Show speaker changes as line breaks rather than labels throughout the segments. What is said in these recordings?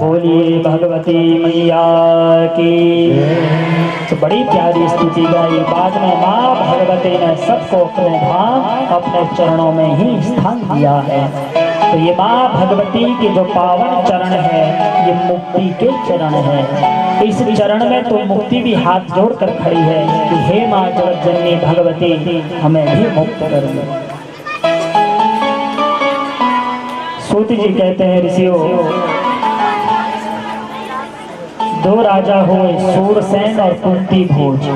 बोलिए भगवती मैया की। तो बड़ी प्यारी स्तुति गाई। बाद में माँ भगवती ने सबको अपने धाम अपने चरणों में ही स्थान दिया है। तो ये माँ भगवती के जो पावन चरण है ये मुक्ति के चरण है। इस चरण में तो मुक्ति भी हाथ जोड़ कर खड़ी है कि हे माँ जगत जननी भगवती हमें भी मुक्त कर दो। सूत जी कहते हैं ऋषियों, दो राजा हुए सूरसेन और कुंती भोज।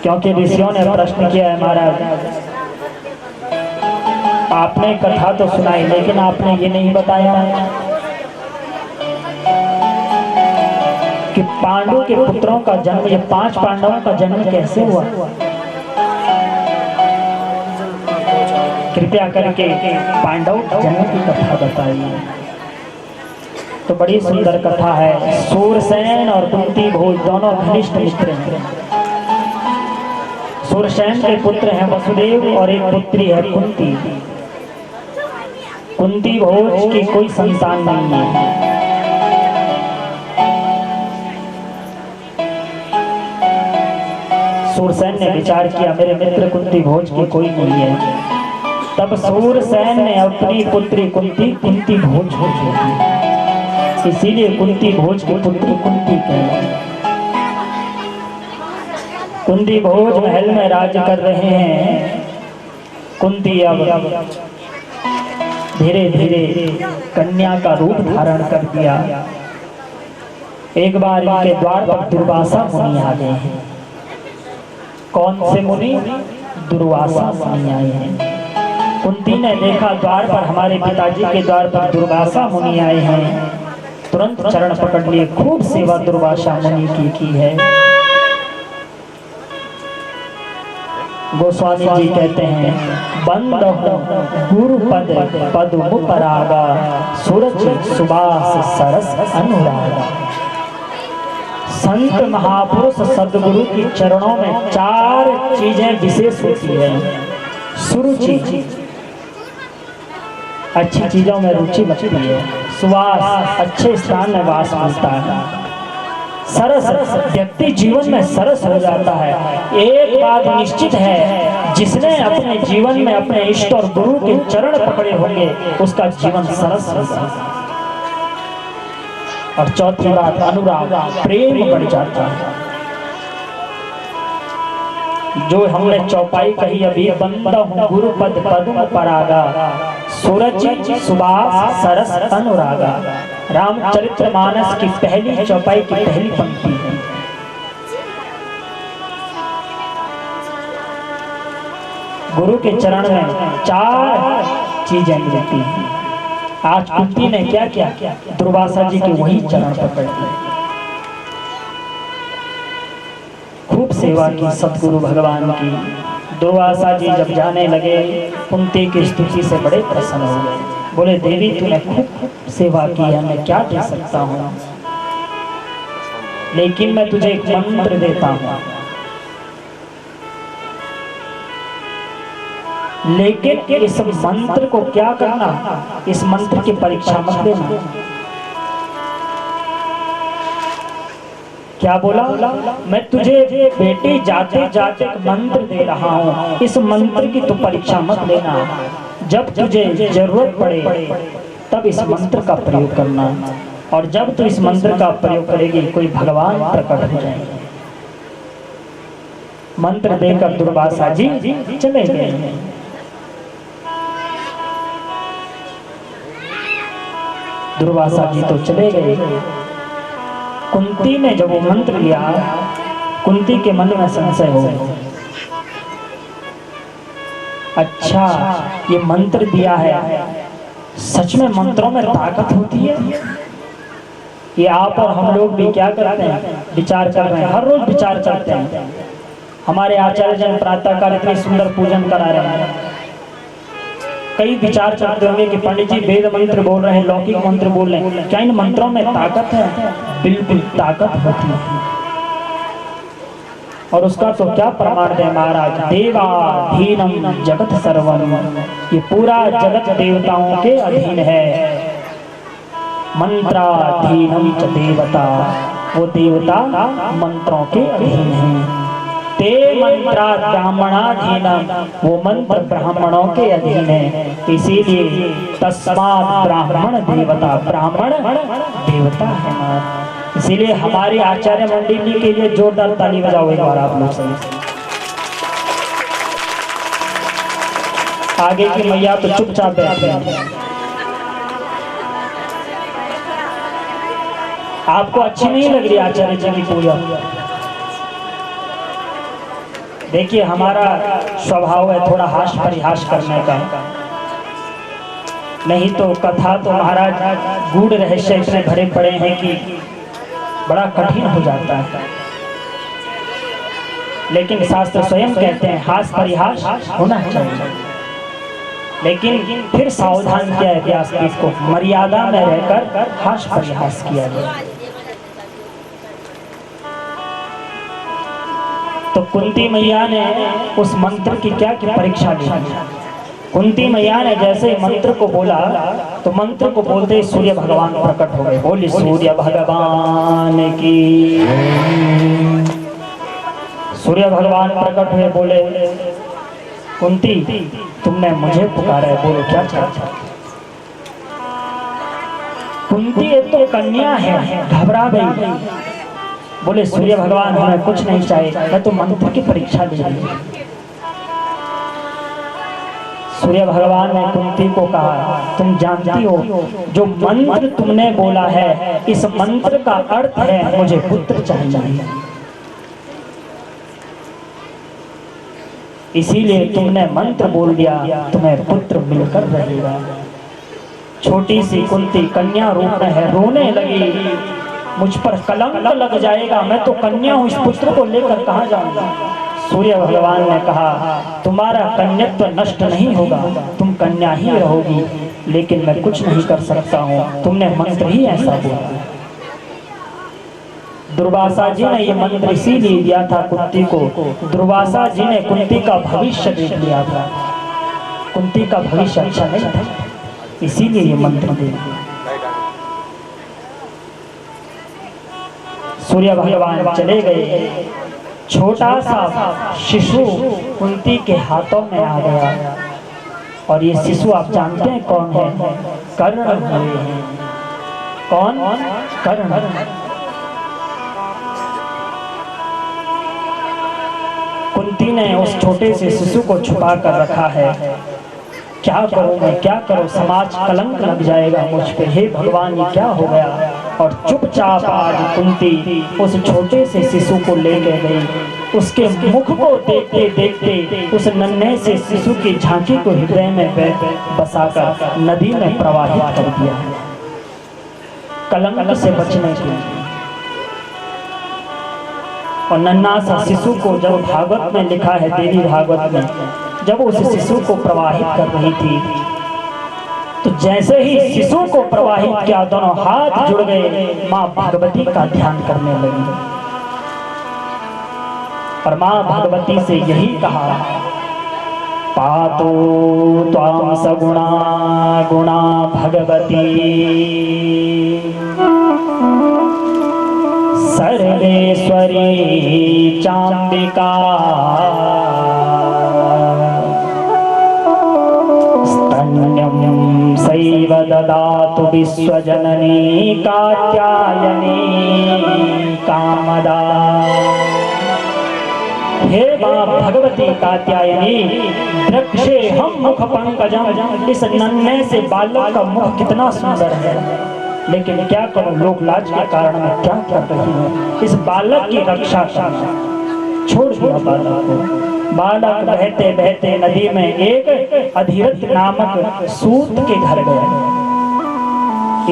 क्योंकि ऋषियों ने प्रश्न किया है महाराज, आपने कथा तो सुनाई लेकिन आपने ये नहीं बताया कि पांडु के पुत्रों का जन्म, ये 5 पांडवों का जन्म कैसे हुआ। कृपया करके पांडव जन्म की कथा बताइए। तो बड़ी सुंदर कथा है। सूरसेन और कुंती भोज दोनों घनिष्ठ मित्र हैं। सूरसेन के पुत्र हैं वसुदेव और एक पुत्री है कुंती। कुंती भोज की कोई संतान नहीं है। सूरसेन ने विचार किया मेरे मित्र कुंती भोज की कोई नहीं है। तब सूरसेन ने अपनी पुत्री कुंती कुंती भोज को दी, इसीलिए कुंती भोज की पुत्री कुंती कहलाती। कुंती भोज महल में राज कर रहे हैं। कुंती अब धीरे धीरे कन्या का रूप धारण कर दिया। एक बार इनके द्वार पर दुर्वासा मुनि आ गए हैं। कौन से मुनि? दुर्वासा मुनि आए हैं। कुंती ने देखा द्वार पर हमारे पिताजी के द्वार पर दुर्वासा मुनि आए हैं। तुरंत चरण पकड़ लिए, खूब सेवा दुर्वासा मुनि की है। गोस्वामी जी कहते हैं बंद गुरु पद पद्म परागा सूरज सुबास सरस अनुरागा। संत महापुरुष सदगुरु की चरणों में 4 चीजें विशेष होती है। सुरुचि, अच्छी चीजों में रुचि लगती है। सुवास, अच्छे स्थान में वास मिलता है। सरस, व्यक्ति जीवन में सरस हो जाता है। एक बात निश्चित है, जिसने अपने जीवन में अपने इष्ट और गुरु के चरण पकड़े होंगे उसका जीवन सरस होगा। और चौथी बात अनुराग, प्रेम बढ़ जाता है। जो हमने चौपाई कही अभी, बंदा हूँ गुरु पद पद्म परागा सूरज सुबास सरस अनुरागा। रामचरितमानस की पहली चौपाई की पहली पंक्ति है। गुरु के चरण में 4 चीजें मिलती हैं। आज कुंती ने क्या किया? दुर्वासा जी के वही चरण पकड़ लिए, खूब सेवा की सतगुरु भगवान की। दुर्वासा जी जब जाने लगे कुंती की स्तुति से बड़े प्रसन्न हो गए। बोले देवी तूने खूब सेवा की है, मैं क्या दे सकता हूँ, लेकिन मैं तुझे एक मंत्र देता हूँ। लेकिन इस मंत्र को क्या करना, इस मंत्र की परीक्षा मत देना। क्या बोला? मैं तुझे बेटी जाते जाते एक मंत्र दे रहा हूँ, इस मंत्र की तो परीक्षा मत लेना। जब तुझे जरूरत पड़े तब इस मंत्र का प्रयोग करना, और जब तू इस मंत्र का प्रयोग करेगी कोई भगवान प्रकट हो जाएंगे। मंत्र देकर दुर्वासा जी चले गए। दुर्वासा जी तो चले गए। कुंती ने जब वो मंत्र लिया, कुंती के मन में संशय हो गया। अच्छा, ये मंत्र दिया है, सच में मंत्रों में ताकत होती है? ये आप और हम लोग भी क्या करते हैं? विचार कर रहे हैं, हर रोज विचार करते हैं। हमारे आचार्य जन प्रातः काल इतनी सुंदर पूजन करा रहे हैं, कई विचार करते होंगे कि पंडित जी वेद मंत्र बोल रहे हैं, लौकिक मंत्र बोल रहे हैं, क्या इन मंत्रों में ताकत है? बिल्कुल ताकत होती है। और उसका तो क्या प्रमाण है महाराज, देवाधीनम जगत सर्वम, ये पूरा जगत देवताओं के अधीन है। मंत्राधीनम च देवता, वो देवता मंत्रों के अधीन हैं। ते मंत्रा ब्राह्मणाधीनम, वो मंत्र ब्राह्मणों के अधीन है। इसीलिए तस्मात् ब्राह्मण देवता, ब्राह्मण देवता है महाराज। इसीलिए हमारे आचार्य मंडली के लिए जोरदार ताली बजाओ एक बार आप लोग सही। आगे की मैया तो चुपचाप बैठ गई। आपको अच्छी नहीं लग रही आचार्य जी की पूजा? देखिए हमारा स्वभाव है थोड़ा हास्य परिहास करने का, नहीं तो कथा तो महाराज गूढ़ रहस्य इतने भरे पड़े हैं कि बड़ा कठिन हो जाता है। लेकिन शास्त्र स्वयं कहते हैं हास्य परिहास होना चाहिए, लेकिन फिर सावधान किया है व्यासपीठ को, मर्यादा में रहकर हास्य परिहास किया जाए। तो कुंती मैया ने उस मंत्र की क्या की परीक्षा ली। कुंती मैया ने जैसे मंत्र को बोला तो मंत्र को बोलते ही सूर्य भगवान प्रकट हो गए। बोली सूर्य भगवान की। सूर्य भगवान प्रकट हुए, बोले कुंती तुमने मुझे पुकारा है, बोलो क्या चाहते। कुंती एक तो कन्या है, घबरा गई। बोले सूर्य भगवान हमें कुछ नहीं चाहिए, मैं तो मंत्र की परीक्षा ले रही हूं। सूर्य भगवान ने कुंती को कहा तुम जानती हो जो मंत्र तुमने बोला है इस मंत्र का अर्थ है मुझे पुत्र चाहिए, इसीलिए तुमने मंत्र बोल दिया, तुम्हें पुत्र मिलकर रहेगा। छोटी सी कुंती कन्या रूप में है, रोने लगी, मुझ पर कलंक लग जाएगा, मैं तो कन्या हूँ, इस पुत्र को लेकर कहाँ जाऊंगा। सूर्य भगवान ने कहा तुम्हारा कन्यत्व नष्ट नहीं होगा, तुम कन्या ही रहोगी, लेकिन मैं कुछ नहीं कर सकता हूँ, तुमने मंत्र ही ऐसा बोला। दुर्वासा जी ने ये मंत्र इसीलिए दिया था कुंती को, दुर्वासा जी ने कुंती का भविष्य देख लिया था, कुंती का भविष्य अच्छा नहीं था, इसीलिए ये मंत्र दिया। सूर्य भगवान चले गए, छोटा सा शिशु कुंती के हाथों में आ गया, और ये शिशु आप जानते हैं कौन है? कर्ण है। कौन? कर्ण। कुंती ने उस छोटे से शिशु को छुपा कर रखा है। क्या करूं मैं, क्या करूं, समाज कलंक लग जाएगा मुझ पे, हे भगवान ये क्या हो गया। और चुपचाप आज कुंती उस छोटे से शिशु को लेके गई, उसके मुख को देखते देखते उस नन्हे से शिशु की झांकी को हृदय में बसाकर नदी में प्रवाहित कर दिया, कलंक से बचने के लिए। और नन्हा सा शिशु को जब भागवत में लिखा है, देवी भागवत में, जब उस शिशु को प्रवाहित कर रही थी तो जैसे ही शिशु को प्रवाहित किया दोनों हाथ जुड़ गए, माँ भगवती का ध्यान करने लगी और माँ भगवती से यही कहा पातो त्वां सगुणा गुणा भगवती सर्वेश्वरी चांबिका स्तन्यं सैव ददातु विश्वजननी कात्यायनी कामदा। हे मां भगवती कात्यायनी, दृक्षे हम मुख पंकजम, इस नन्हे से बालक का मुख कितना सुंदर है, लेकिन क्या करूं लोक लाज के कारण मैं क्या कर रही हूँ, इस बालक की रक्षा करना। छोड़ दिया बालक को। बालक बहते बहते नदी में एक अधिरथ नामक सूत के घर गया,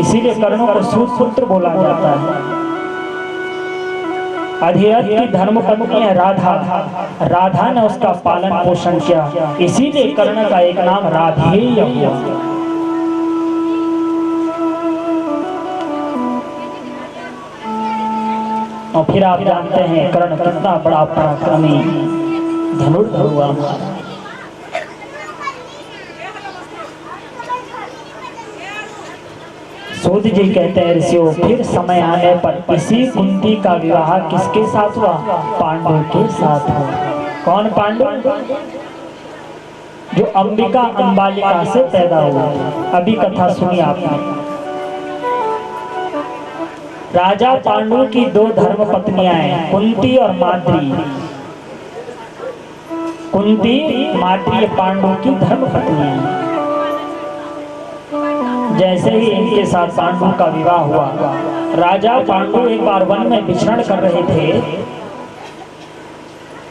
इसीलिए कर्णों को सूत पुत्र बोला जाता है। अधिरथ की धर्मपत्नी है राधा, राधा ने उसका पालन पोषण किया, इसीलिए कर्ण का एक नाम राधेय हुआ। और फिर आप जानते हैं कर्ण कितना बड़ा पराक्रमी धनुर्धर हुआ। सूत जी कहते हैं ऋषियों, फिर समय आने पर इसी कुंती का विवाह किसके साथ हुआ? पांडु के साथ हुआ। कौन पांडु? जो अंबिका अंबालिका से पैदा हुआ। अभी कथा सुनी आपने। राजा पांडु की दो धर्म पत्नियां हैं, कुंती और माद्री। कुंती माद्री पांडु की धर्म पत्नियां हैं। जैसे ही इनके साथ पांडु का विवाह हुआ, राजा पांडु एक बार वन में विचरण कर रहे थे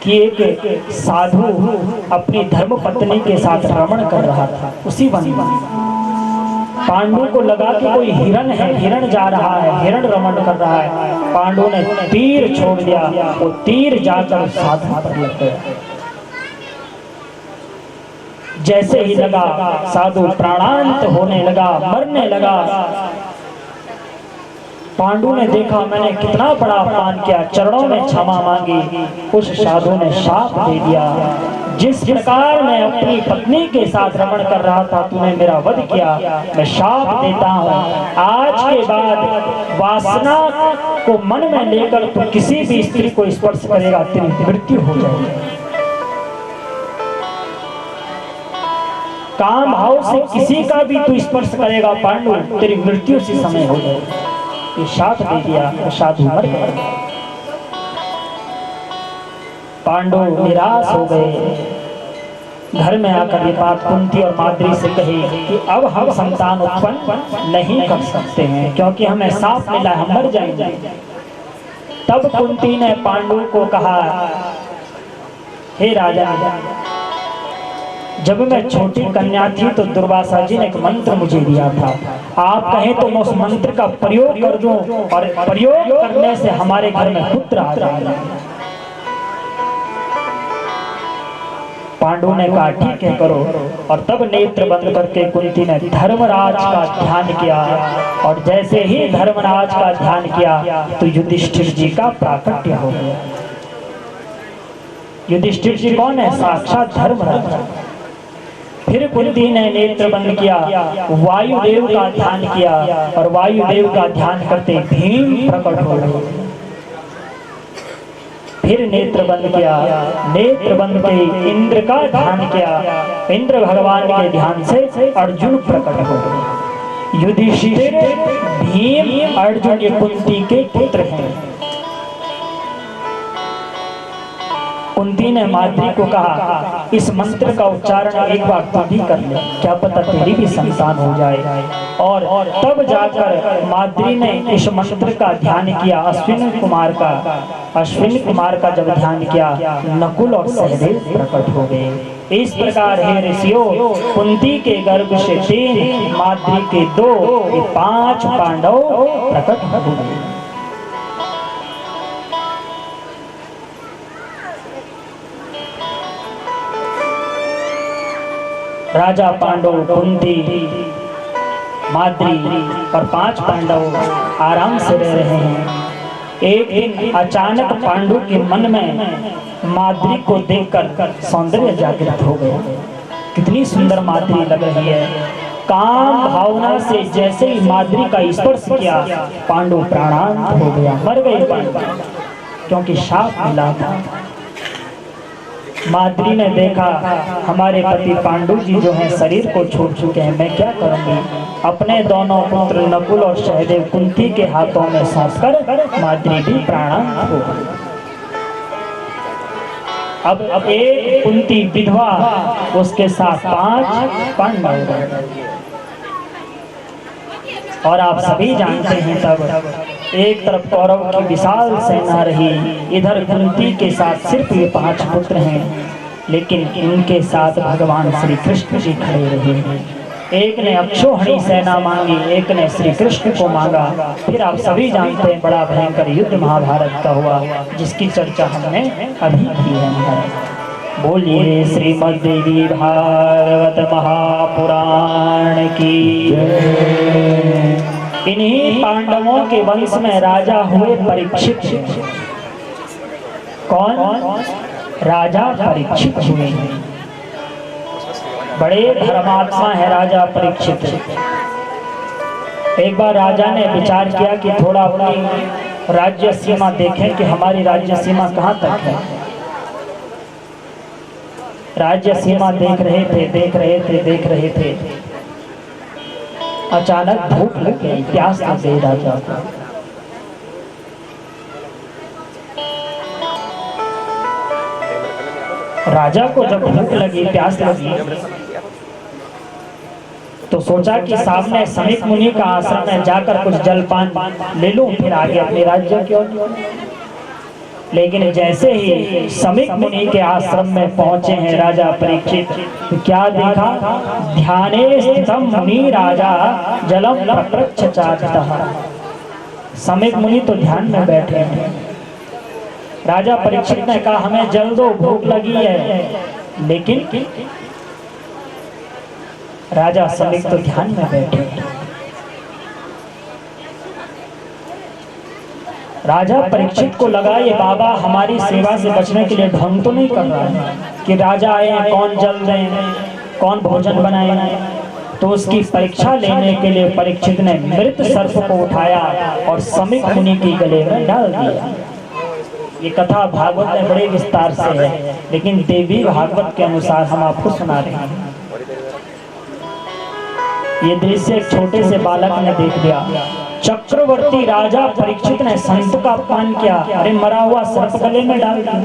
कि एक साधु अपनी धर्म पत्नी के साथ रमण कर रहा था उसी वन में। पांडु को लगा कि कोई हिरण है, हिरण जा रहा है, हिरण रमण कर रहा है। पांडु ने तीर छोड़ दिया, वो तीर जाकर साधु पर लग गया। जैसे ही लगा, साधु प्राणांत होने लगा, मरने लगा। पांडु ने देखा मैंने कितना बड़ा अपमान किया, चरणों में क्षमा मांगी। उस साधु ने शाप दे दिया, जिस प्रकार मैं अपनी पत्नी के साथ रमण कर रहा था तूने मेरा वध किया, मैं शाप देता हूँ, आज के बाद वासना को मन में लेकर तू किसी भी स्त्री को स्पर्श करेगा तेरी मृत्यु हो जाएगी। काम भाव से किसी का भी तू स्पर्श करेगा पांडु, तेरी मृत्यु उसी समय हो जाएगी। ये शाप दे दिया, तो साधु मर गए। पांडु निराश हो गए। घर में आकर ये बात कुंती और माद्री से कही कि अब हम संतान उत्पन्न नहीं कर सकते हैं, क्योंकि हमें साप मिला, हम मर जाएंगे। तब कुंती ने पांडु को कहा, हे राजा, जब मैं छोटी कन्या थी तो दुर्वासा जी ने एक मंत्र मुझे दिया था, आप कहें तो मैं उस मंत्र का प्रयोग कर दूं और प्रयोग करने से हमारे घर में पुत्र आ जाएगा। पांडु ने कहा ठीक है करो। और तब नेत्र बंद करके कुंती ने धर्मराज का ध्यान किया, और जैसे ही धर्मराज का ध्यान किया तो युधिष्ठिर जी का प्राकट्य हो गया। युधिष्ठिर जी कौन है? साक्षात धर्मराज। फिर कुंती ने नेत्र बंद किया, वायुदेव का ध्यान किया, और वायुदेव का ध्यान करते भीम प्रकट हो गए। फिर नेत्र बंद किया, नेत्र बंद के इंद्र का ध्यान किया, इंद्र भगवान के ध्यान से अर्जुन प्रकट हो गए। युधिष्ठिर, भीम, अर्जुन ये कुंती के पुत्र हैं। कुंती ने माद्री को कहा, इस मंत्र का उच्चारण एक बार तू भी कर ले, क्या पता तेरी भी संतान हो जाए। और तब जाकर माद्री ने इस मंत्र का ध्यान किया, अश्विन कुमार का। अश्विन कुमार का जब ध्यान किया, नकुल और सहदेव प्रकट हो गए। इस प्रकार हे ऋषियों, कुंती के गर्भ से 3, माद्री के 2, 5 पांडव प्रकट हो गए। राजा पांडव, कुंती, माद्री और 5 पांडव आराम से रह रहे हैं। एक दिन अचानक पांडु के मन में माद्री को देखकर सौंदर्य जागृत हो गया। कितनी सुंदर माद्री लग रही है। काम भावना से जैसे ही माद्री का स्पर्श किया, पांडु प्राणांत हो गया, मर गए पांडु, क्योंकि शाप मिला था। माद्री ने देखा हमारे पति पांडु जी जो हैं शरीर को छोड़ चुके हैं, मैं क्या करूंगी। अपने दोनों पुत्र नकुल और सहदेव कुंती के हाथों में सौंपकर माद्री भी प्राणांत हो गई। अब एक कुंती विधवा, उसके साथ 5 पांडव। और आप सभी जानते हैं तब एक तरफ कौरव की विशाल सेना रही, इधर कुंती के साथ सिर्फ ये 5 पुत्र हैं, लेकिन इनके साथ भगवान श्री कृष्ण जी खड़े रहे। एक ने अक्षोहिणी सेना मांगी, एक ने श्री कृष्ण को मांगा। फिर आप सभी जानते हैं बड़ा भयंकर युद्ध महाभारत का हुआ, जिसकी चर्चा हमने अभी की है। बोलिए श्रीमद् देवी भागवत महापुराण की। इन्हीं पांडवों के वंश में राजा हुए परीक्षित। कौन? राजा परीक्षित हुए। बड़े धर्मात्मा है राजा परीक्षित। एक बार राजा ने विचार किया कि थोड़ा अपनी राज्य सीमा देखें कि हमारी राज्य सीमा कहाँ तक है। राज्य सीमा देख रहे थे। अचानक भूख लग गई, प्यास लग गई राजा को। राजा को जब भूख लगी, प्यास लगी, तो सोचा कि सामने समीप मुनि का आश्रम है, जाकर कुछ जलपान ले लूं, फिर आगे अपने राज्य की ओर। लेकिन जैसे ही समीप मुनि के आश्रम में पहुंचे हैं राजा परीक्षित, तो क्या देखा? ध्याने स्थितम मुनि राजा जलम प्रप्रच्छ चाटतः। समीप मुनि तो ध्यान में बैठे हैं। राजा परीक्षित ने कहा हमें जल दो, भूख लगी है। लेकिन राजा समीप तो ध्यान में बैठे हैं। राजा परीक्षित को लगा ये बाबा हमारी सेवा से बचने के लिए ढंग तो नहीं कर रहा है कि राजा आए हैं, कौन जल दें, कौन भोजन बनाए। तो उसकी परीक्षा लेने के लिए परीक्षित ने मृत सर्प को उठाया और समीप मुनि के गले में डाल दिया। ये कथा भागवत में बड़े विस्तार से है, लेकिन देवी भागवत के अनुसार हम आपको सुना रहे हैं। ये दृश्य एक छोटे से बालक ने देख लिया। चक्रवर्ती राजा परीक्षित ने संत का अपमान किया। अरे मरा हुआ सर्प गले में डाल दिया।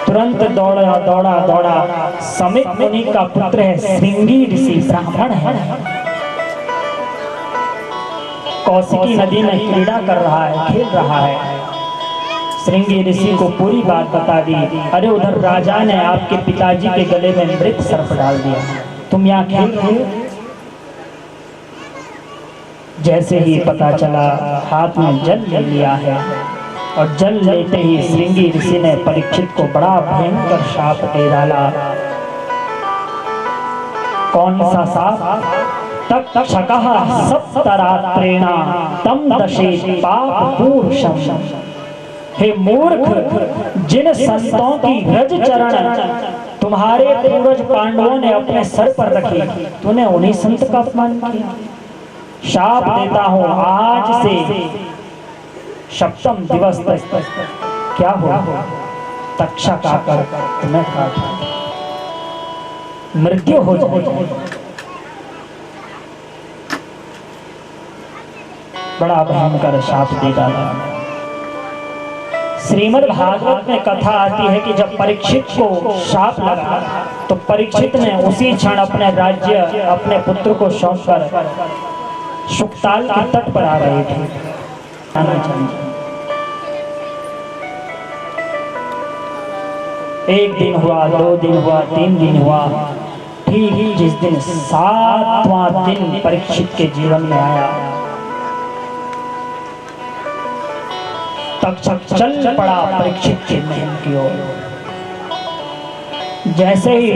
तुरंत दौड़ा समीप मुनि का पुत्र है, श्रृंगी ऋषि, ब्राह्मण है, कौशिकी नदी में क्रीड़ा कर रहा है, खेल रहा है। श्रृंगी ऋषि को पूरी बात बता दी। अरे उधर राजा ने आपके पिताजी के गले में मृत सर्प डाल दिया, तुम यहाँ खेल रहे हो। जैसे ही पता चला, हाथ में जल ले लिया है, और जल लेते ही श्रृंगी ऋषि ने परीक्षित को बड़ा भयंकर शाप दे डाला। कौन सा शाप? तक्षकः सप्तरात्रेण तम दशेत पापपूरुषम्। हे मूर्ख, जिन संतों की रज चरण तुम्हारे पूर्वज पांडवों ने अपने सर पर रखी, तूने उन्हीं संत का अपमान किया। शाप देता हूं, आज से सप्तम दिवस तक क्या हुआ? तक्षक आकर तुम्हें काटा, मृत्यु हो जाए। बड़ा भयंकर शाप दे डाला। श्रीमद् भागवत में कथा आती है कि जब परीक्षित को शाप लगा तो परीक्षित ने उसी क्षण अपने राज्य, अपने पुत्र को सौंपकर शुकताल के तट पर आ रहे थे। एक दिन हुआ, 2 दिन हुआ, 3 दिन हुआ। ठीक जिस दिन 7वां दिन परीक्षित के जीवन में आया, तक्षक चल पड़ा परीक्षित के महल की ओर। जैसे ही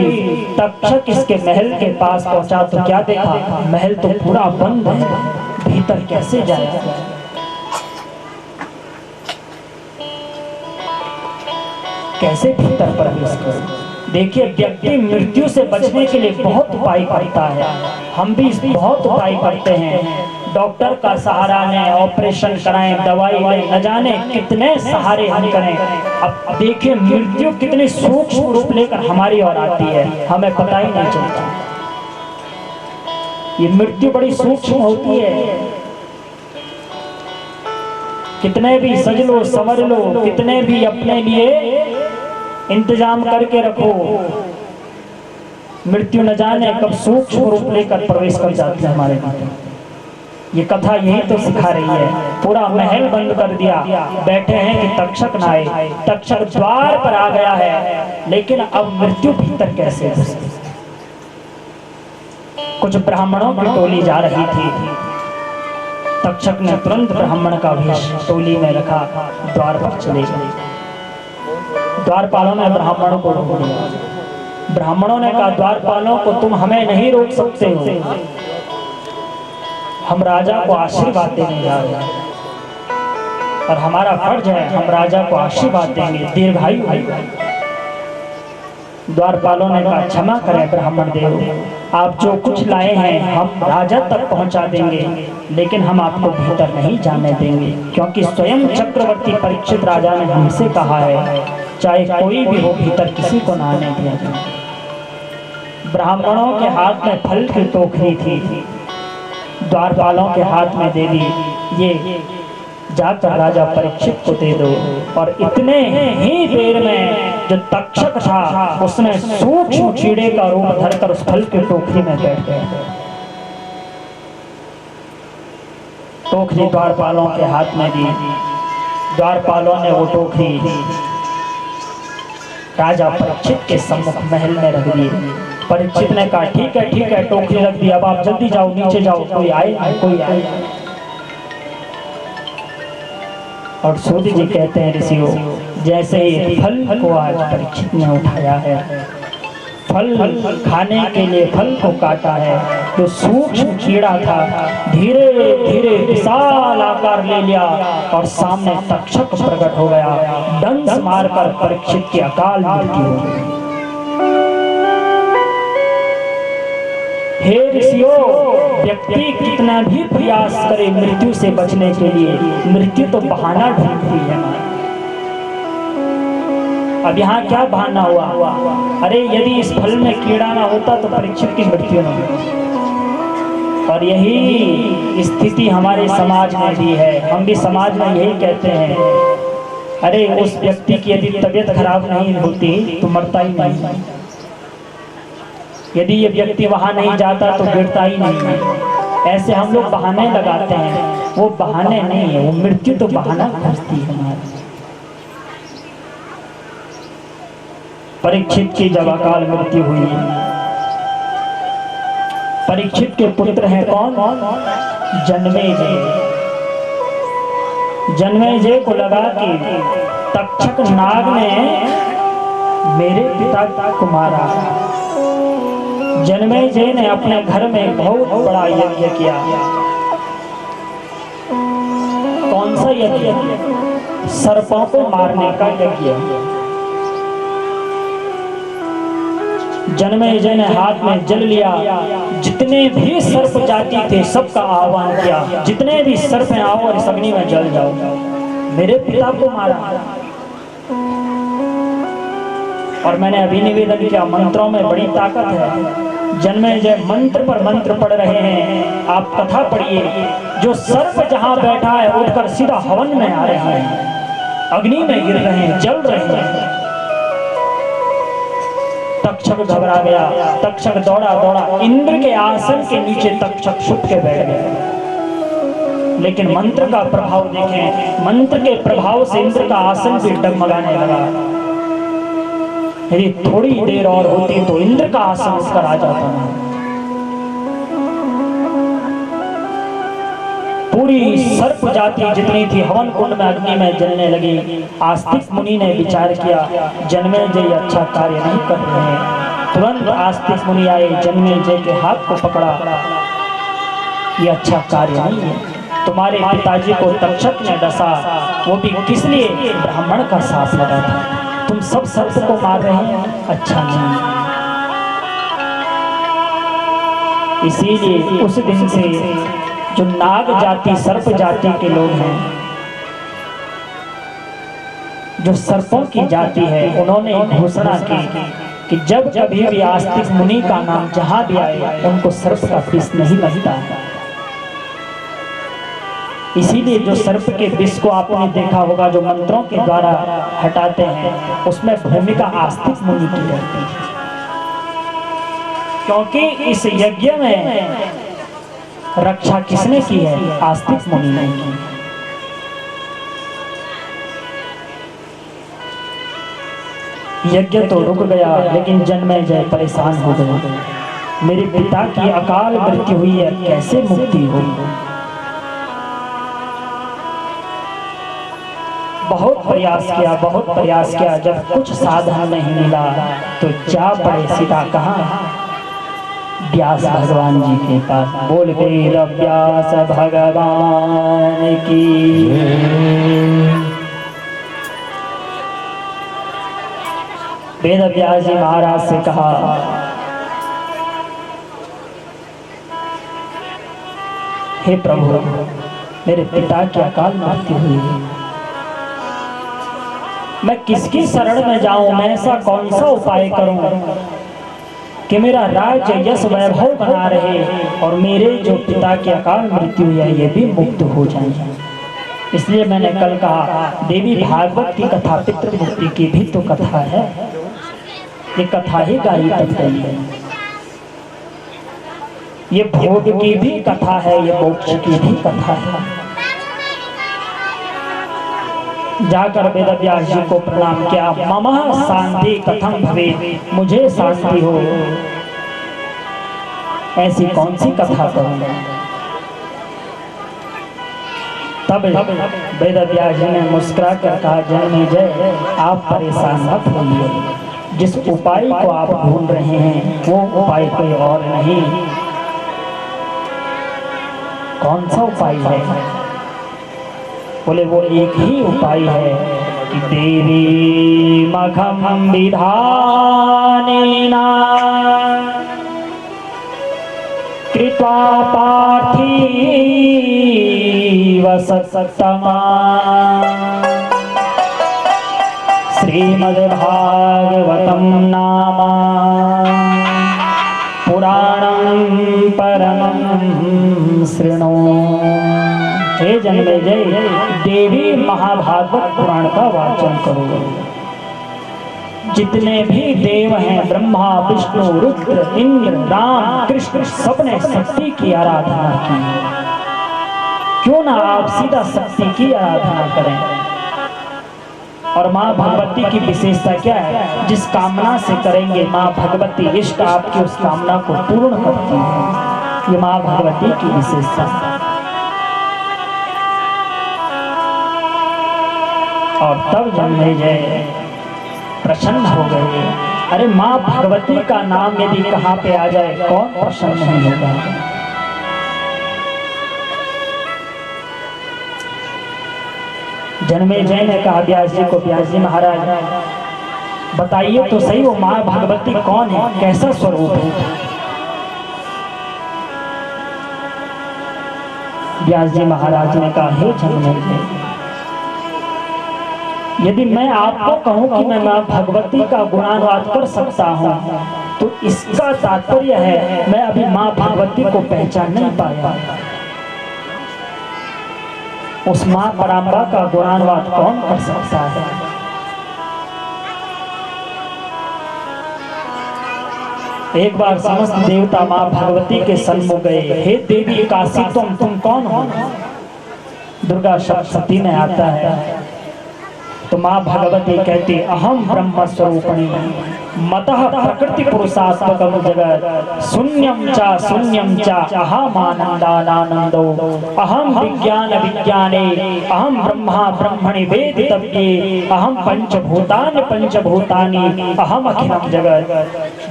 तक्षक इसके महल के पास पहुंचा तो क्या देखा? महल तो पूरा बंद है, भीतर कैसे जाएगा? कैसे भीतर प्रवेश करें? देखिए, व्यक्ति मृत्यु से बचने के लिए बहुत उपाय करता है। हम भी बहुत उपाय करते हैं। डॉक्टर का सहारा लें, ऑपरेशन कराएं, दवाई लें, न जाने कितने सहारे हम करें। अब देखिए मृत्यु कितनी सूक्ष्म रूप लेकर हमारी ओर आती है, हमें पता ही नहीं चलता। ये मृत्यु बड़ी सूक्ष्म होती है। कितने भी सज लो, संवर लो, कितने भी अपने लिए इंतजाम करके रखो, मृत्यु न जाने कब सूक्ष्म रूप लेकर प्रवेश कर जाती है हमारे भीतर। ये कथा यही तो सिखा रही है। पूरा महल बंद कर दिया, बैठे हैं कि तक्षक ना आए। तक्षक द्वार पर आ गया है, लेकिन अब मृत्यु भीतर कैसे घुसे? कुछ ब्राह्मणों की टोली जा रही थी। तक्षक ने तुरंत ब्राह्मण का वेश टोली में रखा, द्वार पर चले गए। द्वारपालों ने ब्राह्मणों को रोक दिया। ब्राह्मणों ने कहा, द्वारपालों को तुम हमें नहीं रोक सकते हो, हम राजा को आशीर्वाद देने जा रहे हैं और हमारा फर्ज है हम राजा को आशीर्वाद देंगे, दीर्घायु होगी। द्वारपालों ने कहा क्षमा करें ब्राह्मण देव, आप जो कुछ लाए हैं हम राजा तक पहुंचा देंगे, लेकिन हम आपको भीतर नहीं जाने देंगे, क्योंकि स्वयं चक्रवर्ती परीक्षित राजा ने हमसे कहा है चाहे कोई भी हो भीतर किसी को ना आने दिया जाए। ब्राह्मणों के हाथ में फल की टोकरी थी, द्वारपालों के हाथ में दे दी, ये जाकर राजा परीक्षित को दे दो। और इतने ही देर में जो तक्षक था उसने सूक्ष्म कीड़े का रूप धरकर उस फल की टोकरी में बैठ गया। टोकरी द्वारपालों के हाथ में दी, द्वारपालों ने वो टोकरी राजा परीक्षित के सम्मुख महल में रख दी। परीक्षित ने कहा ठीक है टोकरी रख दी, अब आप जल्दी जाओ, नीचे जाओ, कोई आए कोई आए। और सूत जी कहते हैं ऋषियों, जैसे ही फल को आज परीक्षित ने उठाया है, फल खाने के लिए फल को काटा है, तो सूक्ष्म कीड़ा था धीरे धीरे विशाल आकार ले लिया और सामने तक्षक प्रकट हो गया। डंस मारकर परीक्षित की अकाल मृत्यु हो गई। हे ऋषियों, व्यक्ति कितना भी प्रयास करे मृत्यु से बचने के लिए, मृत्यु तो बहाना ढूंढती है। अब यहाँ क्या बहाना हुआ? अरे यदि इस फल में कीड़ा ना होता तो परीक्षित की मृत्यु न होती। और यही स्थिति हमारे समाज में भी है। हम भी समाज में यही कहते हैं, अरे उस व्यक्ति की यदि तबीयत खराब नहीं होती तो मरता ही नहीं, यदि ये व्यक्ति वहां नहीं जाता तो गिरता ही नहीं। ऐसे हम लोग बहाने लगाते हैं, वो बहाने नहीं है, वो मृत्यु तो बहाना खोजती है हमारी। परीक्षित की जब अकाल मृत्यु हुई, परीक्षित के पुत्र हैं कौन? जन्मेजय। जन्मेजय को लगा कि तक्षक नाग ने मेरे पिता को मारा। जन्मेजय ने अपने घर में बहुत बड़ा यज्ञ किया। कौन सा यज्ञ? सर्पों को मारने का यज्ञ। जन्मेजय ने हाथ में जल लिया, जितने भी सर्प जाति थे सबका आह्वान किया, जितने भी सर्प आओ और इस अग्नि में जल जाओ। मेरे पिता को मारा। और मैंने अभी निवेदन किया, मंत्रों में बड़ी ताकत है। जन्मेजय मंत्र पर मंत्र पढ़ रहे हैं, आप कथा पढ़िए। जो सर्प जहां बैठा है उठकर सीधा हवन में आ रहे हैं, अग्नि में गिर रहे हैं, जल रहे हैं। तक्षक घबरा गया, तक्षक दौड़ा दौड़ा इंद्र के आसन के नीचे तक्षक छुप के बैठ गया। लेकिन मंत्र का प्रभाव देखें, मंत्र के प्रभाव से इंद्र का आसन भी डगमगाने लगा। यदि थोड़ी देर और होती तो इंद्र का आसन उसका आ जाता ना। पूरी सर्प जाति जितनी थी हवन कुंड में अग्नि में जलने लगी। आस्तिक मुनि ने विचार किया, जन्मेजय अच्छा कार्य नहीं कर रहे हैं। तुरंत आस्तिक मुनि आए, जन्मेजय के हाथ को पकड़ा, ये अच्छा कार्य नहीं है। तुम्हारे पिताजी को तक्षक ने डसा, वो भी किस लिए? ब्राह्मण का साथ लगा था। तुम सब सर्प को मार रहे हैं, अच्छा नहीं। इसीलिए उस दिन से जो नाग जाति सर्प जाति के लोग हैं, जो सर्पों की जाति है, उन्होंने घोषणा की कि जब कभी भी आस्तिक मुनि का नाम जहां भी आए उनको सर्प का विष नहीं लगता। इसीलिए जो सर्प के विष को आपने देखा होगा, जो मंत्रों के द्वारा हटाते हैं, उसमें भूमिका आस्तिक मुनि की रहती है। क्योंकि इस यज्ञ में रक्षा किसने की है? आस्तिक मुनि ने की। यज्ञ तो रुक गया, लेकिन जन्मेजय परेशान हो गए। मेरे पिता की अकाल मृत्यु हुई है, कैसे मुक्ति होगी? बहुत प्रयास किया, जब कुछ साधन नहीं मिला तो जा पड़े सीधा कहाँ? व्यास भगवान जी के पास। बोल वेद व्यास भगवान की। वेद व्यास जी महाराज से कहा, हे प्रभु, मेरे पिता की अकाल मृत्यु हुई, मैं किसकी शरण में जाऊं? मैं ऐसा कौन सा उपाय करूं कि मेरा राज्य यश वैभव बना रहे और मेरे जो पिता की अकाल मृत्यु हुई है ये भी मुक्त हो जाए। इसलिए मैंने कल कहा, देवी भागवत की कथा पितृ मुक्ति की भी तो कथा है, ये कथा ही गाई बन गई है। ये भोग की भी कथा है, ये मोक्ष की भी कथा है। जाकर वेद व्यास जी को प्रणाम किया। मम शांति कथम भवे, मुझे शांति हो ऐसी कौन सी कथा करूंगा? तब वेद व्यास जी ने मुस्कुरा कर कहा, जन्मेजय आप परेशान मत होइए, जिस उपाय को आप ढूंढ रहे हैं वो उपाय कोई और नहीं। कौन सा उपाय है? बोले वो एक ही उपाय है कि देवी मखम विधानेना कृत्वा पार्थिव सत्तमा श्रीमद्भागवतं नाम पुराणं परमं शृणु। हे जन्मेजय, देवी महाभागवत पुराण का वाचन करो। जितने भी देव हैं, ब्रह्मा विष्णु रुद्र इंद्र राम कृष्ण, सबने शक्ति की आराधना की। क्यों ना आप सीधा शक्ति की आराधना करें। और माँ भगवती की विशेषता क्या है? जिस कामना से करेंगे माँ भगवती इष्ट आपकी उस कामना को पूर्ण करती है। ये माँ भगवती की विशेषता। और तब जन्मेजय प्रसन्न हो गए। अरे माँ भगवती का नाम यदि कहाँ पे आ जाए कौन प्रसन्न नहीं होगा? जन्मेजय ने कहा व्यास जी को, व्यास जी महाराज बताइए तो सही वो माँ भगवती कौन है, कैसा स्वरूप है? व्यास जी महाराज ने कहा, हे जन्मेजय, यदि मैं आपको कहूं कि मैं माँ भगवती का गुणानुवाद कर सकता हूं तो इसका तात्पर्य है मैं अभी माँ भगवती को पहचान नहीं पाया। उस माँ पराम्बा का गुणानुवाद कौन कर सकता है? एक बार समस्त देवता माँ भगवती के सन्मुख गए। हे देवी काशी तुम कौन हो? दुर्गा सप्तशती में आता है तो माँ भगवती कहती, अहम ब्रह्म स्वरूपिणी मतः प्रकृति पुरुषात्मकं जगत् शून्यं च अहमानन्दानन्दो अहम विज्ञान विज्ञाने अहम ब्रह्मा ब्रह्मणि वेदितव्ये अहम पंचभूतानि अहम अखिलं जगत्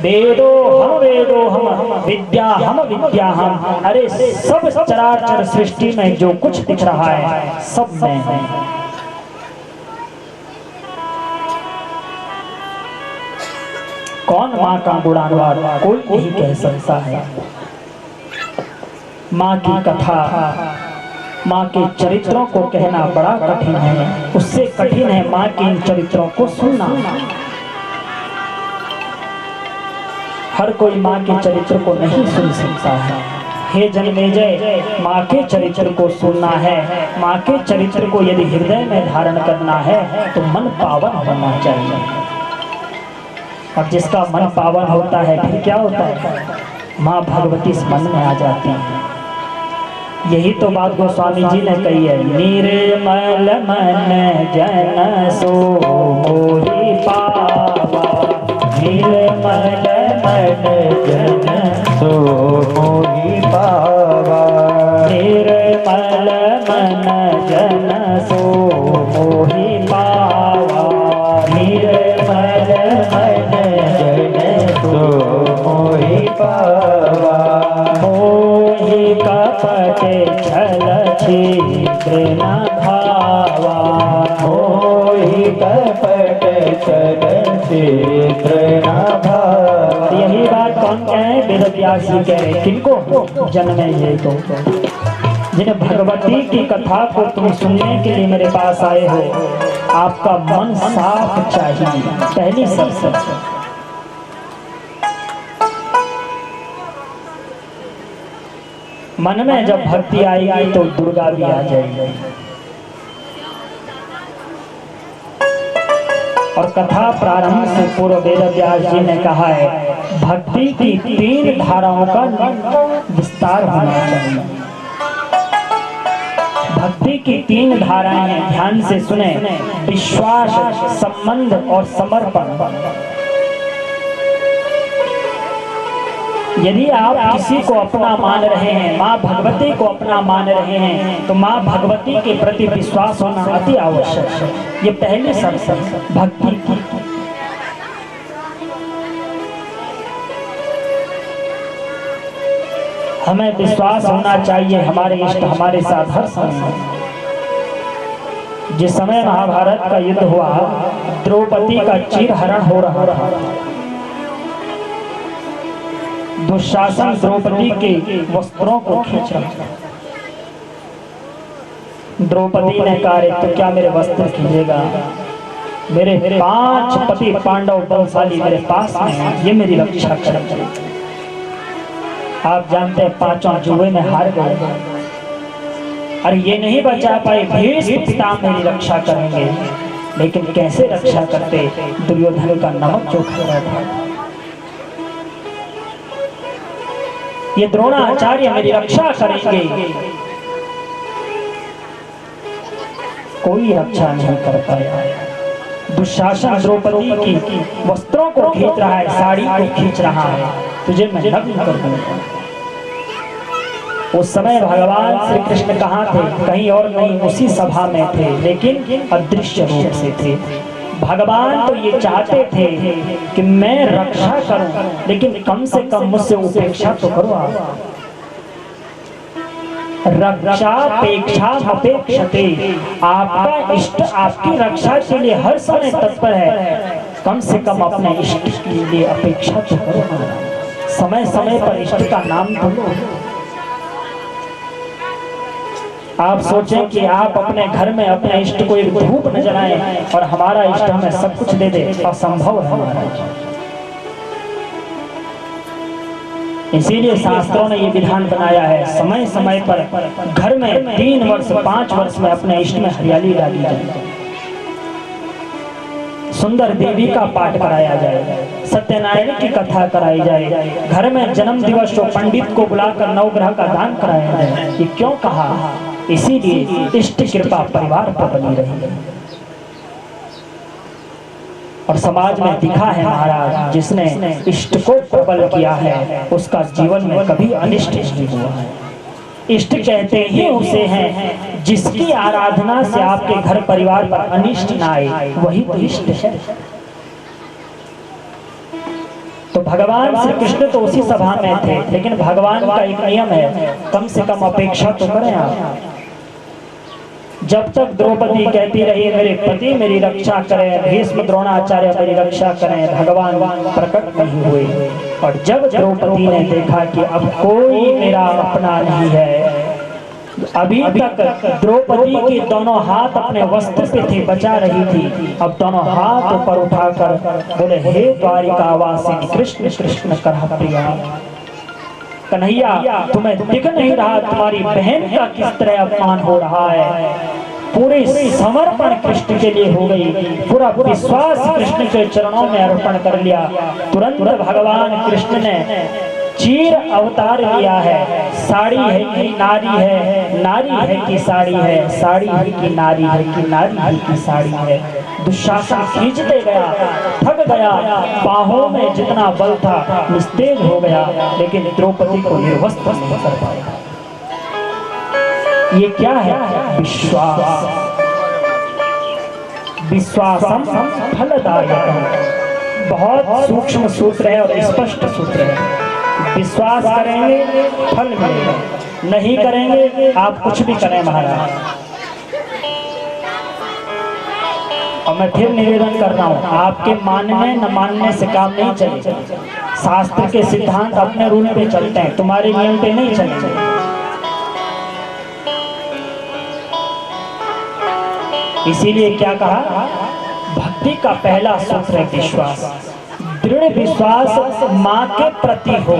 वेदो हम विद्या हम। अरे सब चराचर सृष्टि में जो कुछ दिख रहा है सब मैं है। कौन माँ का गुणानुवाद कोई नहीं कह सकता है। माँ की कथा, माँ के चरित्रों को कहना बड़ा कठिन है, उससे कठिन है माँ के इन चरित्रों को सुनना। हर कोई माँ के चरित्र को नहीं सुन सकता है। हे जन्मेजय, माँ के चरित्र को सुनना है, माँ के चरित्र को यदि हृदय में धारण करना है तो मन पावन होना चाहिए। और जिसका मन पावन होता है फिर क्या होता है? माँ भगवती मन में आ जाती है। यही तो बात गोस्वामी जी ने कही है, निर्मल मन जन सो मोहि पावा, निर्मल मन जन सो मोहि पावा, निर्मल मन जन सो मोहि पावा, निर्मल मन जन सो मोहि पावा। कपट छल छिद्र न भावा,
मोहि कपट छल छिद्र न भावा।
और यही बात कौन कहे? वेद व्यास जी कहे। किनको? जन्मे ये तो जिन भगवती की कथा को तुम सुनने के लिए मेरे पास आए हो, आपका मन साफ चाहिए, पहली सब। मन में जब भक्ति आएगी तो दुर्गा भी आ जाएगी। और कथा प्रारंभ से पूर्व वेद व्यास जी ने कहा है, भक्ति की 3 धाराओं का विस्तार होना चाहिए। भक्ति की 3 धाराएं हैं, ध्यान से सुने। विश्वास, संबंध और समर्पण। यदि आप किसी को अपना मान रहे हैं, माँ भगवती को अपना मान रहे हैं, तो माँ भगवती के प्रति विश्वास होना अति आवश्यक है। ये पहली शर्त भक्ति की। हमें विश्वास होना चाहिए हमारे इष्ट हमारे साथ हर समय। जिस समय महाभारत का युद्ध हुआ, द्रौपदी का चीरहरण हो रहा था। दुशासन द्रौपदी के वस्त्रों को खींच रहा था। द्रौपदी ने कहा, तो क्या मेरे वस्त्र खींचेगा? मेरे 5 पति पांडव बलशाली मेरे पास में, ये मेरी रक्षा करेंगे। आप जानते हैं 5 जुए में हार गए। अरे ये नहीं बचा पाए, भीष्म पितामह मेरी रक्षा करेंगे। लेकिन कैसे रक्षा करते? दुर्योधन का नमक चोखा था। ये द्रोणाचार्य मेरी रक्षा करेंगे। कोई रक्षा नहीं कर पाया। दुशासन द्रौपदी की वस्त्रों को खींच रहा है, साड़ी को खींच रहा है, तुझे मैं नग्न कर दूंगा। उस समय भगवान श्री कृष्ण कहाँ थे? कहीं और नहीं, उसी सभा में थे, लेकिन अदृश्य रूप से थे। भगवान तो ये चाहते थे कि मैं रक्षा करूं, लेकिन कम से कम मुझसे उपेक्षा तो करो आप। रक्षापेक्षा अपेक्षते, आपका इष्ट आपकी रक्षा के लिए हर समय तत्पर है, कम से कम अपने इष्ट के लिए अपेक्षा तो करो। समय समय पर इष्ट का नाम तो लो। आप सोचें कि आप अपने घर में अपने इष्ट को एक धूप न जलाएं और हमारा इष्ट हमें सब कुछ दे दे, असंभव है महाराज। इसीलिए शास्त्रों ने ये विधान बनाया है, समय समय पर घर में 3 वर्ष 5 वर्ष में अपने इष्ट में हरियाली डाली जाए, सुंदर देवी का पाठ कराया जाए, सत्यनारायण की कथा कराई जाए, घर में जन्म दिवस को पंडित को बुलाकर नवग्रह का दान कराया जाए। ये क्यों कहा? इसीलिए इष्ट कृपा परिवार पर बनी रही है। और समाज में दिखा है महाराज, जिसने इष्ट को प्रबल किया है उसका जीवन में कभी अनिष्ट नहीं हुआ है। इष्ट कहते ही उसे हैं जिसकी आराधना से आपके घर परिवार पर अनिष्ट ना आए, वही तो इष्ट है। तो भगवान श्री कृष्ण तो उसी सभा में थे, लेकिन भगवान का एक नियम है, कम से कम अपेक्षा तो करें आप। जब तक द्रौपदी कहती रही मेरे पति मेरी रक्षा करें, भीष्म द्रोणाचार्य मेरी रक्षा करें, भगवान प्रकट नहीं हुए। और जब द्रौपदी ने देखा कि अब कोई मेरा अपना नहीं है, अभी तक द्रौपदी के दोनों हाथ अपने वस्त्र पे थे, बचा रही थी, अब दोनों हाथ ऊपर उठाकर बोले, हे द्वारिकावासिनी कृष्ण कृष्ण कर प्रिया, कन्हैया तुम्हें दिख नहीं रहा तुम्हारी बहन का किस तरह अपमान हो रहा है। पूरे समर्पण कृष्ण के लिए हो गई, पूरा विश्वास कृष्ण के चरणों में अर्पण कर लिया। तुरंत भगवान कृष्ण ने चीर अवतार लिया है। साड़ी है कि नारी है, नारी है कि साड़ी है, साड़ी है कि नारी है, कि नारी है कि साड़ी है। दुशासन खींचते गया, थक गया, बाहों में जितना बल था निस्तेज हो गया, लेकिन द्रौपदी को निर्वस्त्र नहीं कर पाया। ये क्या है? विश्वास। विश्वासम फलदायकम, बहुत सूक्ष्म सूत्र है और स्पष्ट सूत्र है। विश्वास करेंगे फल मिलेगा। नहीं करेंगे आप कुछ भी करें महाराज। और मैं फिर निवेदन कर रहा हूँ, आपके मानने न मानने से काम नहीं चले। शास्त्र के सिद्धांत अपने रूल पे चलते हैं, तुम्हारे नियम पे नहीं चलते। इसीलिए क्या कहा, भक्ति का पहला सूत्र है विश्वास। दृढ़ विश्वास माँ के प्रति हो।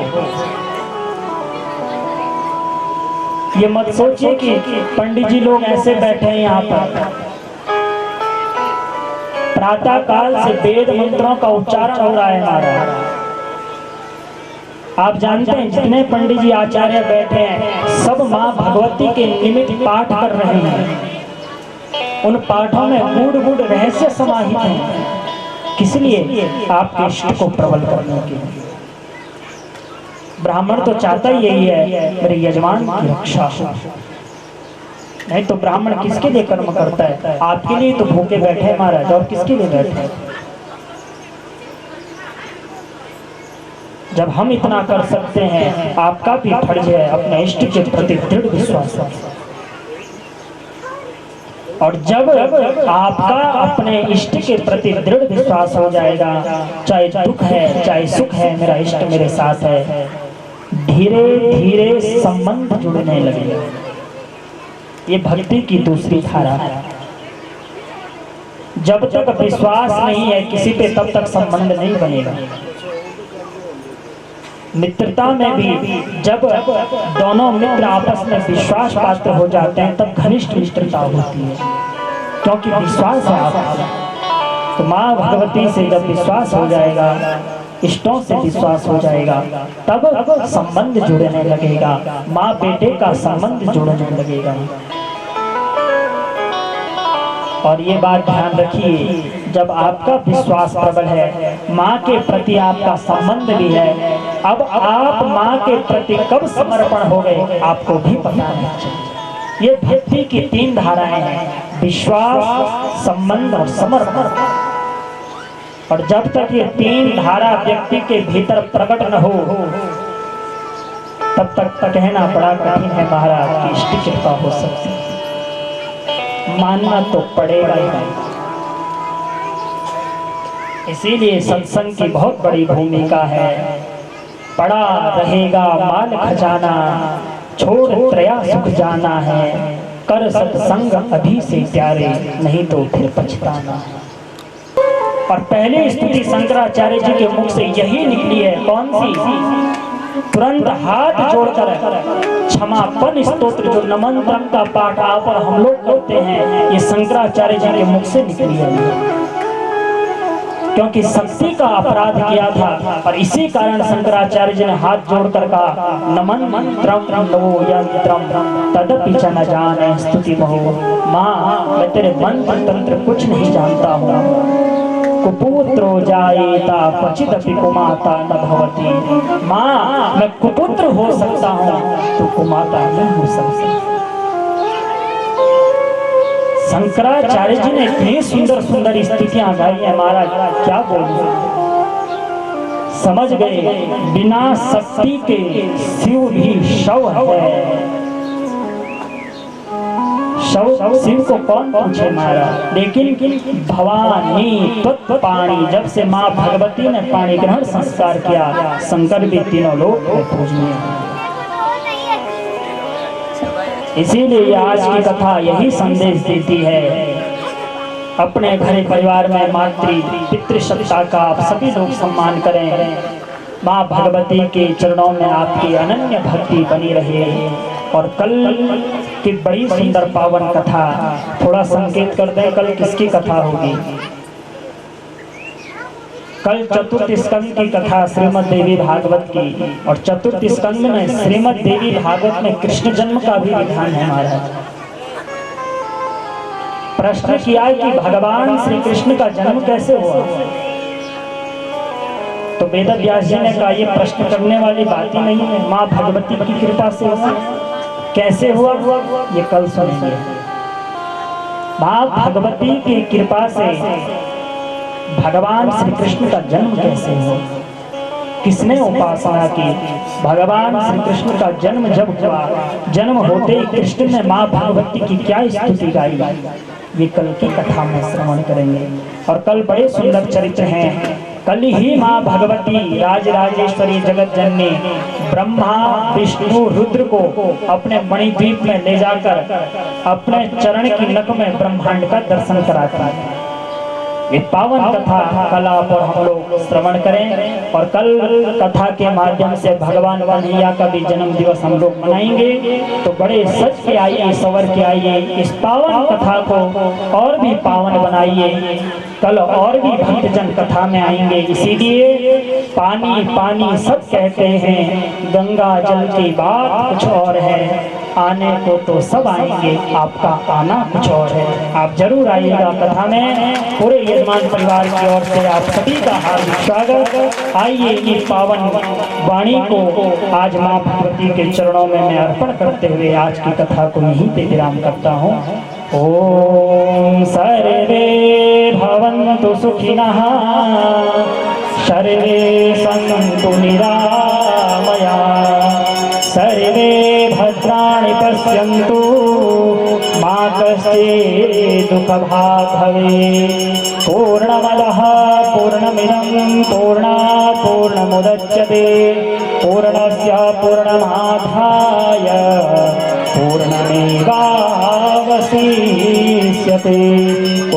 ये मत सोचिए कि पंडित जी लोग ऐसे बैठे हैं यहाँ पर, प्रातः काल से वेद मंत्रों का उच्चारण हो रहा है हमारा। आप जानते हैं जितने पंडित जी आचार्य बैठे हैं सब माँ भगवती के निमित्त पाठ कर रहे हैं। उन पाठों में गूढ़ रहस्य समाहित हैं। किस लिए? आपके इष्ट को प्रबल करने के लिए। ब्राह्मण तो चाहता ही यही है मेरे यजमान की रक्षा हो। नहीं तो ब्राह्मण किसके लिए कर्म करता है? आपके लिए तो भूखे बैठे महाराज, और किसके लिए बैठे? जब हम इतना कर सकते हैं, आपका भी फर्ज है अपने इष्ट के प्रति दृढ़ विश्वास रखें। और जब आपका अपने इष्ट के प्रति दृढ़ विश्वास हो जाएगा, चाहे दुख है चाहे सुख है, मेरा इष्ट मेरे साथ है, धीरे धीरे संबंध जुड़ने लगेगा। ये भक्ति की दूसरी धारा है। जब तक विश्वास नहीं है किसी पे, तब तक संबंध नहीं बनेगा। मित्रता में भी जब दोनों मित्र आपस में विश्वास पात्र हो जाते हैं तब घनिष्ठ मित्रता होती है, क्योंकि विश्वास है आपका। तो माँ भगवती से जब विश्वास हो जाएगा, इष्टों से विश्वास हो जाएगा, तब संबंध जुड़ने लगेगा। माँ बेटे का संबंध जुड़ने लगेगा। और ये बात ध्यान रखिए, जब आपका विश्वास प्रबल है, माँ के प्रति आपका संबंध भी है, अब आप माँ के प्रति कब समर्पण हो गए आपको भी पता नहीं चलेगा। ये भक्ति की तीन धाराएं हैं, विश्वास, संबंध और समर्पण। और जब तक ये तीन धारा व्यक्ति के भीतर प्रकट न हो, तब तक कहना बड़ा कठिन है महाराज की इष्ट कृपा हो सकती है। मानना तो पड़ेगा ही। इसीलिए सत्संग की बहुत बड़ी भूमिका है। पड़ा रहेगा माल खजाना, छोड़ त्रया सुख जाना है, कर सत्संग अभी से प्यारे, नहीं तो फिर पछताना है। और पहली स्तुति शंकराचार्य जी के मुख से यही निकली है, कौन सी? तुरंत हाथ जोड़कर क्षमापन स्तोत्र जो नमन क्रम का पाठ आप और हम लोग करते हैं, ये शंकराचार्य जी के मुख से निकली है। क्योंकि शक्ति का अपराध किया था और इसी कारण शंकराचार्य जी ने हाथ जोड़कर कहा, नमन मंत्रम नवो यंत्रम तदपि च न जाने स्तुति महो। माँ मैं तेरे मंत्र तंत्र कुछ नहीं जानता हूँ। कुपुत्रो जायेता क्वचिदपि कुमाता न भवति। माँ मैं कुपुत्र हो सकता हूँ तो कुमाता नहीं हो सकता। शंकराचार्य जी ने इतनी सुंदर सुंदर स्तुतियां गाई है महाराज, क्या बोलूं। समझ गए बिना शक्ति के शिव भी शव है। शिव को कौन पूछे महाराज, लेकिन भवानी तत्व पाणी, जब से माँ भगवती ने पाणी ग्रहण संस्कार किया, शंकर भी तीनों लोग पूजनीय। इसीलिए आज की कथा यही संदेश देती है, अपने घर परिवार में मातृ पितृसत्ता का आप सभी लोग सम्मान करें। माँ भगवती के चरणों में आपकी अनन्य भक्ति बनी रहे। और कल की बड़ी सुंदर पावन कथा, थोड़ा संकेत कर दें कल किसकी कथा होगी। कल चतुर्थ स्कंद की कथा श्रीमद् देवी भागवत की, और चतुर्थ स्कंद में श्रीमद् देवी भागवत में कृष्ण जन्म का भी विधान है महाराज। प्रश्न किया कि भगवान श्री कृष्ण का जन्म कैसे हुआ, तो वेद व्यास जी ने कहा ये प्रश्न करने वाली बात ही नहीं है, माँ भगवती की कृपा से हुआ। कैसे हुआ ये कल सुनेंगे। माँ भगवती की कृपा से भगवान श्री कृष्ण का जन्म कैसे हुआ। किसने उपासना की। भगवान श्री कृष्ण का जन्म जब हुआ, जन्म होते ही कृष्ण ने माँ भगवती की क्या स्तुति गाई, ये कल की कथा में श्रवण करेंगे। और कल बड़े सुंदर चरित्र हैं। कल ही माँ भगवती राजराजेश्वरी जगत जननी ब्रह्मा विष्णु रुद्र को अपने मणिद्वीप में ले जाकर अपने चरण की नक में ब्रह्मांड का दर्शन कराता है। ये पावन कथा कल आप और हम लोग श्रवण करें। और कल कथा के माध्यम से भगवान कन्हैया का भी जन्म दिवस हम लोग मनाएंगे। तो बड़े सच के आइए, सवर के आइए, इस पावन कथा को और भी पावन बनाइए। कल और भी भक्तजन कथा में आएंगे। इसीलिए पानी पानी सब कहते हैं, गंगा जल की बात कुछ और है। आने को तो सब आएंगे, आपका आना कुछ और है। आप जरूर आइएगा कथा में। पूरे यजमान परिवार की ओर से आप सभी का हार्दिक स्वागत। आइए इस पावन वाणी को आज माँ भगवती के चरणों में मैं अर्पण करते हुए आज की कथा को यहीं पे विराम करता हूँ। ओम सर्वे भवन्तु सुखिनः, सर्वे सन्तु निरामया, सर्वे भद्राणि पश्यन्तु, मा कश्चित् दुःखभाग् भवेत्। पूर्णमदः पूर्णमिदं पूर्णात् पूर्णमुदच्यते, पूर्णस्य पूर्णमादाय पूर्णमेवावशिष्यते। ॐ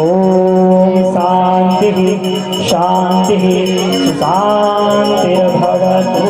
शान्तिः शान्तिः शान्तिर्भवतु।